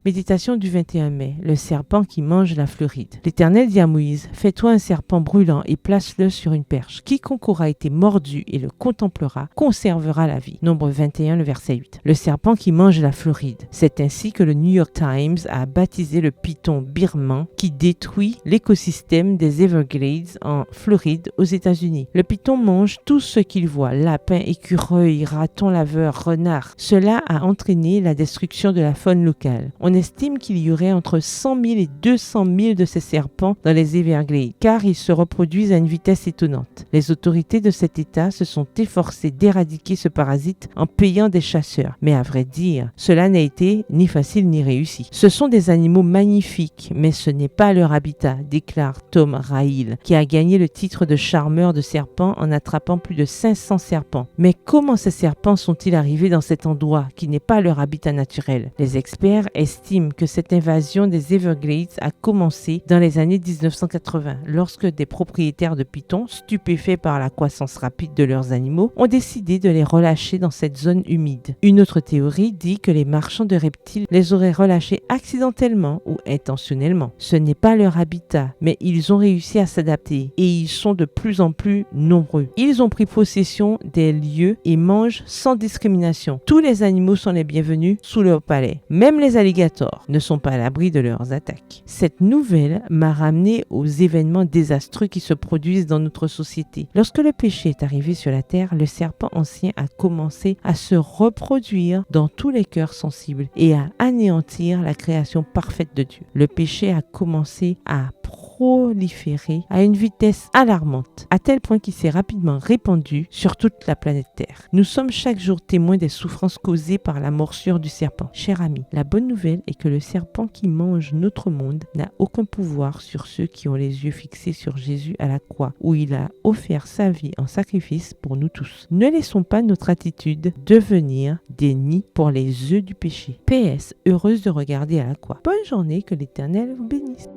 Méditation du 21 mai, le serpent qui mange la fleuride. L'Éternel dit à Moïse, fais-toi un serpent brûlant et place-le sur une perche. Quiconque aura été mordu et le contemplera, conservera la vie. Nombre 21, le verset 8. Le serpent qui mange la fleuride. C'est ainsi que le New York Times a baptisé le python birman qui détruit l'écosystème des Everglades en Floride aux États-Unis. Le python mange tout ce qu'il voit, lapins, écureuils, ratons laveurs, renards. Cela a entraîné la destruction de la faune locale. On estime qu'il y aurait entre 100 000 et 200 000 de ces serpents dans les Everglades, car ils se reproduisent à une vitesse étonnante. Les autorités de cet État se sont efforcées d'éradiquer ce parasite en payant des chasseurs. Mais à vrai dire, cela n'a été ni facile ni réussi. Ce sont des animaux magnifiques, mais ce n'est pas leur habitat, déclare Tom Rail, qui a gagné le titre de charmeur de serpents en attrapant plus de 500 serpents. Mais comment ces serpents sont-ils arrivés dans cet endroit qui n'est pas leur habitat naturel? Les experts estiment que cette invasion des Everglades a commencé dans les années 1980, lorsque des propriétaires de pythons, stupéfaits par la croissance rapide de leurs animaux, ont décidé de les relâcher dans cette zone humide. Une autre théorie dit que les marchands de reptiles les auraient relâchés accidentellement ou intentionnellement. Ce n'est pas leur habitat, mais ils ont réussi à s'adapter et ils sont de plus en plus nombreux. Ils ont pris possession des lieux et mangent sans discrimination. Tous les animaux sont les bienvenus sous leur palais. Même les alligators ne sont pas à l'abri de leurs attaques. Cette nouvelle m'a ramené aux événements désastreux qui se produisent dans notre société. Lorsque le péché est arrivé sur la terre, le serpent ancien a commencé à se reproduire dans tous les cœurs sensibles et à anéantir la création parfaite de Dieu. Le péché a commencé à proliférer à une vitesse alarmante, à tel point qu'il s'est rapidement répandu sur toute la planète Terre. Nous sommes chaque jour témoins des souffrances causées par la morsure du serpent. Cher ami, la bonne nouvelle est que le serpent qui mange notre monde n'a aucun pouvoir sur ceux qui ont les yeux fixés sur Jésus à la croix, où il a offert sa vie en sacrifice pour nous tous. Ne laissons pas notre attitude devenir des nids pour les œufs du péché. PS, heureuse de regarder à la croix. Bonne journée, que l'Éternel vous bénisse.